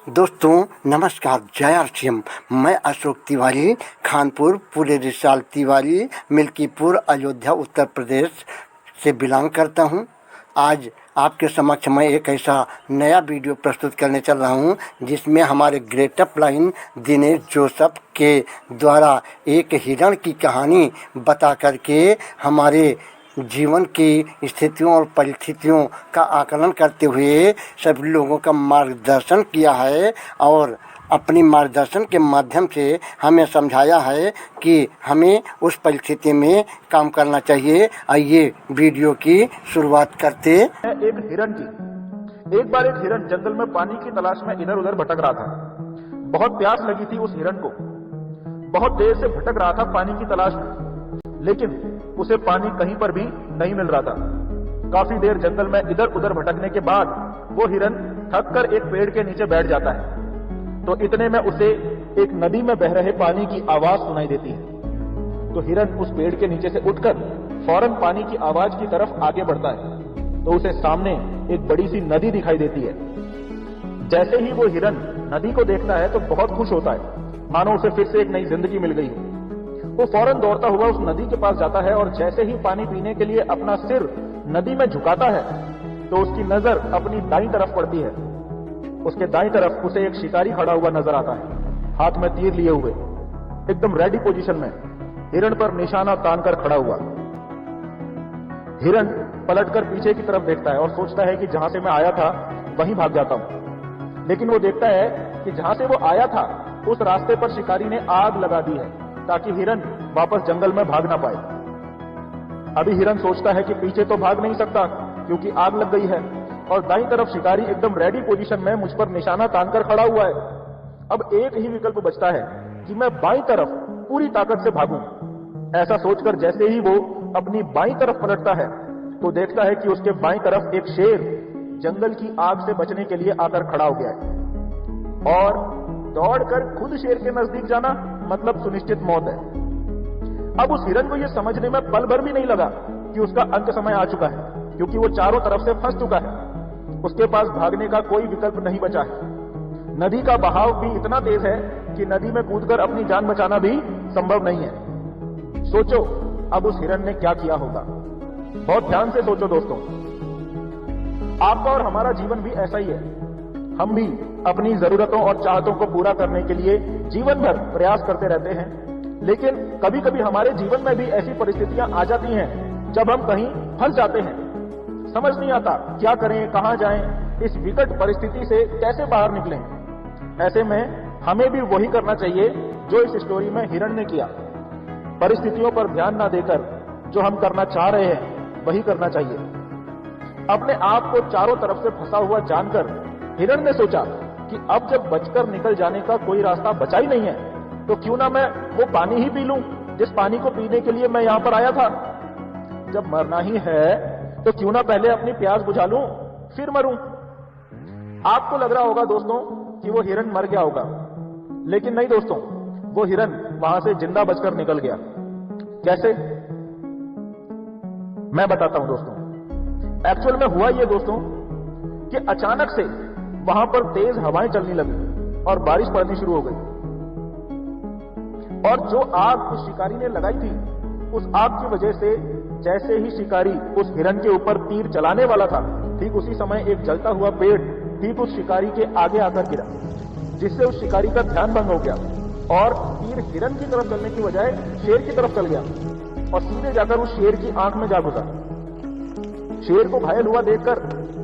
दोस्तों नमस्कार, जय आरसीएम। मैं अशोक तिवारी, खानपुर पूरे रिसाल तिवारी, मिल्कीपुर, अयोध्या, उत्तर प्रदेश से बिलोंग करता हूं। आज आपके समक्ष मैं एक ऐसा नया वीडियो प्रस्तुत करने चल रहा हूं जिसमें हमारे ग्रेट अपलाइन दिनेश जोसेफ के द्वारा एक हिरण की कहानी बता करके हमारे जीवन की स्थितियों और परिस्थितियों का आकलन करते हुए सभी लोगों का मार्गदर्शन किया है और अपनी मार्गदर्शन के माध्यम से हमें समझाया है कि हमें उस परिस्थिति में काम करना चाहिए। आइए वीडियो की शुरुआत करते। एक हिरण की एक बार एक हिरण जंगल में पानी की तलाश में इधर उधर भटक रहा था। बहुत प्यास लगी थी उस हिरण को। बहुत देर से भटक रहा था पानी की तलाश में, लेकिन उसे पानी कहीं पर भी नहीं मिल रहा था। काफी देर जंगल में इधर उधर भटकने के बाद वो हिरण थक कर एक पेड़ के नीचे बैठ जाता है। तो इतने में उसे एक नदी में बह रहे पानी की आवाज सुनाई देती है। तो हिरण उस पेड़ के नीचे से उठकर फौरन पानी की आवाज की तरफ आगे बढ़ता है। तो उसे सामने एक बड़ी सी नदी दिखाई देती है। जैसे ही वो हिरण नदी को देखता है तो बहुत खुश होता है, मानो उसे फिर से एक नई जिंदगी मिल गई हो। वो फौरन दौड़ता हुआ उस नदी के पास जाता है और जैसे ही पानी पीने के लिए अपना सिर नदी में झुकाता है तो उसकी नजर अपनी दाईं तरफ पड़ती है। उसके दाईं तरफ उसे एक शिकारी खड़ा हुआ नजर आता है, हाथ में तीर लिए हुए, एकदम रेडी पोजीशन में, हिरण पर निशाना तानकर खड़ा हुआ। हिरण पलटकर पीछे की तरफ देखता है और सोचता है कि जहां से मैं आया था वहीं भाग जाता हूं। लेकिन वो देखता है कि जहां से वो आया था उस रास्ते पर शिकारी ने आग लगा दी है ताकि हिरण वापस जंगल में भाग ना पाए। अभी हिरण सोचता है कि पीछे तो भाग नहीं सकता क्योंकि आग लग गई है, और दाईं तरफ शिकारी एकदम रेडी पोजीशन में मुझ पर निशाना तानकर खड़ा हुआ है। अब एक ही विकल्प बचता है कि मैं बाईं तरफ पूरी ताकत से भागूं। ऐसा सोचकर जैसे ही वो अपनी बाईं तरफ पलटता है तो देखता है कि उसके बाईं तरफ एक शेर जंगल की आग से बचने के लिए आकर खड़ा हो गया है। और दौड़कर खुद शेर के नजदीक जाना मतलब सुनिश्चित मौत है। अब उस हिरण को यह समझने में पल भर भी नहीं लगा कि उसका अंत समय आ चुका है, क्योंकि वो चारों तरफ से फंस चुका है। उसके पास भागने का कोई विकल्प नहीं बचा है। नदी का बहाव भी इतना तेज है कि नदी में कूदकर अपनी जान बचाना भी संभव नहीं है। सोचो अब उस हिरण ने क्या किया होगा। बहुत ध्यान से सोचो दोस्तों। आपका और हमारा जीवन भी ऐसा ही है। हम भी अपनी जरूरतों और चाहतों को पूरा करने के लिए जीवन भर प्रयास करते रहते हैं, लेकिन कभी कभी हमारे जीवन में भी ऐसी परिस्थितियां आ जाती हैं जब हम कहीं फंस जाते हैं। समझ नहीं आता क्या करें, कहां जाएं, इस विकट परिस्थिति से कैसे बाहर निकलें। ऐसे में हमें भी वही करना चाहिए जो इस स्टोरी में हिरण ने किया। परिस्थितियों पर ध्यान ना देकर जो हम करना चाह रहे हैं वही करना चाहिए। अपने आप को चारों तरफ से फंसा हुआ जानकर हिरण ने सोचा कि अब जब बचकर निकल जाने का कोई रास्ता बचा ही नहीं है तो क्यों ना मैं वो पानी ही पी लूं जिस पानी को पीने के लिए मैं यहां पर आया था। जब मरना ही है तो क्यों ना पहले अपनी प्यास बुझा लूं फिर मरूं। आपको लग रहा होगा दोस्तों कि वो हिरण मर गया होगा, लेकिन नहीं दोस्तों, वो हिरण वहां से जिंदा बचकर निकल गया। कैसे, मैं बताता हूं दोस्तों। एक्चुअल में हुआ ये दोस्तों कि अचानक से वहां पर तेज हवाएं चलने लगी और बारिश पड़नी शुरू हो गई। और जो आग उस शिकारी ने लगाई थी, उस आग की वजह से जैसे ही शिकारी उस हिरण के ऊपर तीर चलाने वाला था, ठीक उसी समय एक जलता हुआ पेड़ ठीक उस शिकारी के आगे आकर गिरा, जिससे उस शिकारी का ध्यान भंग हो गया और तीर हिरण की तरफ चलने की बजाय शेर की तरफ चल गया और सीधे जाकर उस शेर की आंख में जा घुसा। शेर को घायल हुआ देखकर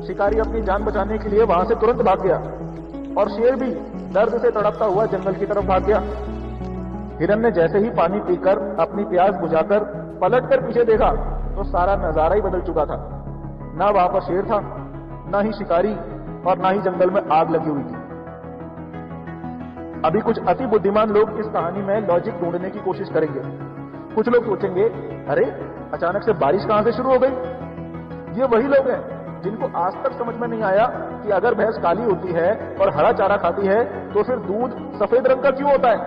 शिकारी अपनी जान बचाने के लिए वहां से तुरंत भाग गया और शेर भी दर्द से तड़पता हुआ जंगल की तरफ भाग गया। हिरण ने जैसे ही पानी पीकर अपनी प्यास बुझाकर पलटकर पीछे देखा तो सारा नजारा ही बदल चुका था। ना वहां पर शेर था, ना ही शिकारी, और ना ही जंगल में आग लगी हुई थी। अभी कुछ अति बुद्धिमान लोग इस कहानी में लॉजिक ढूंढने की कोशिश करेंगे। कुछ लोग सोचेंगे, अरे अचानक से बारिश कहां से शुरू हो गई। ये वही लोग हैं जिनको आज तक समझ में नहीं आया कि अगर भैंस काली होती है और हरा चारा खाती है तो फिर दूध सफेद रंग का क्यों होता है।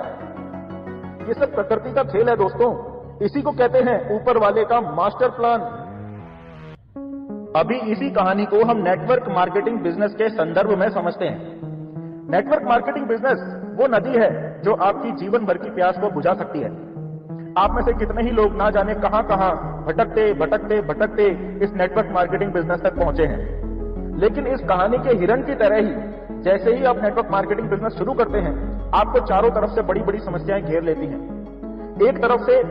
ये सब प्रकृति का खेल है दोस्तों। इसी को कहते हैं ऊपर वाले का मास्टर प्लान। अभी इसी कहानी को हम नेटवर्क मार्केटिंग बिजनेस के संदर्भ में समझते हैं। नेटवर्क मार्केटिंग बिजनेस वो नदी है जो आपकी जीवन भर की प्यास को बुझा सकती है। आप में से कितने ही लोग ना जाने कहां कहां भटकते भटकते भटकते इस नेटवर्क मार्केटिंग बिजनेस तक पहुंचे हैं। लेकिन इस कहानी के हिरण की तरह ही जैसे ही आप नेटवर्क मार्केटिंग बिजनेस शुरू करते हैं, आपको चारों तरफ से बड़ी बड़ी समस्याएं घेर लेती हैं। एक तरफ से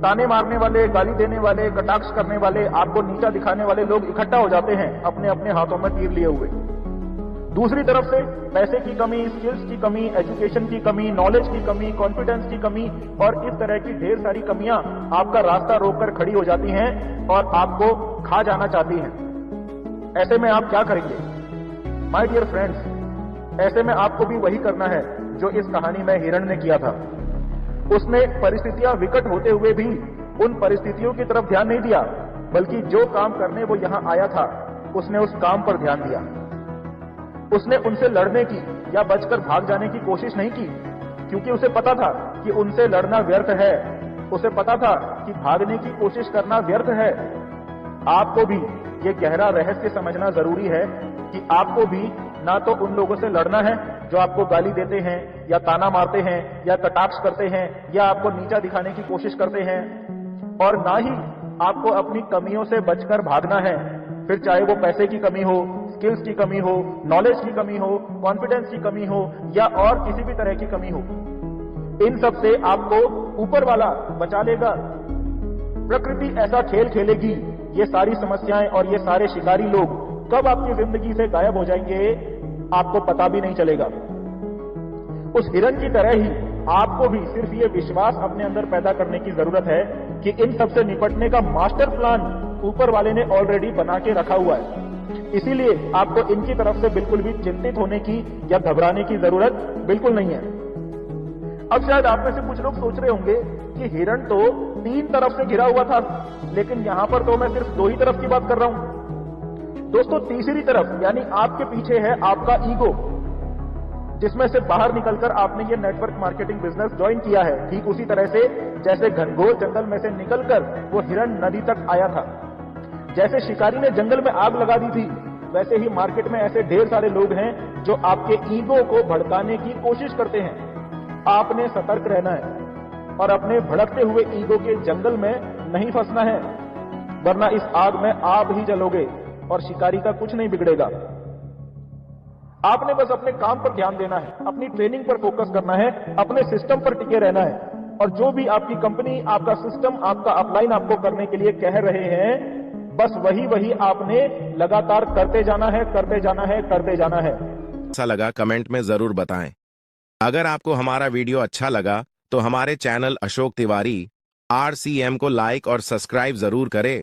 ताने मारने वाले, गाली देने वाले, कटाक्ष करने वाले, आपको नीचा दिखाने वाले लोग इकट्ठा हो जाते हैं अपने अपने हाथों में तीर लिए हुए। दूसरी तरफ से पैसे की कमी, स्किल्स की कमी, एजुकेशन की कमी, नॉलेज की कमी, कॉन्फिडेंस की कमी और इस तरह की ढेर सारी कमियां आपका रास्ता रोककर खड़ी हो जाती हैं और आपको खा जाना चाहती हैं। ऐसे में आप क्या करेंगे? माय डियर फ्रेंड्स, ऐसे में आपको भी वही करना है जो इस कहानी में हिरण ने किया था। उसने परिस्थितियां विकट होते हुए भी उन परिस्थितियों की तरफ ध्यान नहीं दिया, बल्कि जो काम करने वो यहां आया था उसने उस काम पर ध्यान दिया। उसने उनसे लड़ने की या बचकर भाग जाने की कोशिश नहीं की, क्योंकि उसे पता था कि उनसे लड़ना व्यर्थ है। उसे पता था कि भागने की कोशिश करना व्यर्थ है। आपको भी ये गहरा रहस्य समझना जरूरी है कि आपको भी ना तो उन लोगों से लड़ना है जो आपको गाली देते हैं या ताना मारते हैं या कटाक्ष करते हैं या आपको नीचा दिखाने की कोशिश करते हैं, और ना ही आपको अपनी कमियों से बचकर भागना है, फिर चाहे वो पैसे की कमी हो, स्किल्स की कमी हो, नॉलेज की कमी हो, कॉन्फिडेंस की कमी हो या और किसी भी तरह की कमी हो। इन सब से आपको ऊपर वाला बचा लेगा। प्रकृति ऐसा खेल खेलेगी, ये सारी समस्याएं और ये सारे शिकारी लोग कब आपकी जिंदगी से गायब हो जाएंगे आपको पता भी नहीं चलेगा। उस हिरण की तरह ही आपको भी सिर्फ ये विश्वास अपने अंदर पैदा करने की जरूरत है कि इन सब से निपटने का मास्टर प्लान ऊपर वाले ने ऑलरेडी बना के रखा हुआ है। इसीलिए आपको इनकी तरफ से बिल्कुल भी चिंतित होने की या घबराने की जरूरत बिल्कुल नहीं है। अब शायद आप में से कुछ लोग सोच रहे होंगे कि हिरण तो 3 तरफ से घिरा हुआ था, लेकिन यहां पर तो मैं सिर्फ 2 ही तरफ की बात कर रहा हूं। दोस्तों, तीसरी तरफ यानी आपके पीछे है आपका ईगो, जिसमें से बाहर निकलकर आपने ये नेटवर्क मार्केटिंग बिजनेस ज्वाइन किया है। ठीक उसी तरह से जैसे घनघोर जंगल में से निकलकर वो हिरण नदी तक आया था। जैसे शिकारी ने जंगल में आग लगा दी थी, वैसे ही मार्केट में ऐसे ढेर सारे लोग हैं जो आपके ईगो को भड़काने की कोशिश करते हैं। आपने सतर्क रहना है और अपने भड़कते हुए ईगो के जंगल में नहीं फंसना है, वरना इस आग में आप ही जलोगे और शिकारी का कुछ नहीं बिगड़ेगा। आपने बस अपने काम पर ध्यान देना है, अपनी ट्रेनिंग पर फोकस करना है, अपने सिस्टम पर टिके रहना है, और जो भी आपकी कंपनी, आपका सिस्टम, आपका अपलाइन आपको करने के लिए कह रहे हैं, बस वही आपने लगातार करते जाना है, करते जाना है, करते जाना है। अच्छा लगा कमेंट में जरूर बताएं। अगर आपको हमारा वीडियो अच्छा लगा तो हमारे चैनल अशोक तिवारी RCM को लाइक और सब्सक्राइब जरूर करें।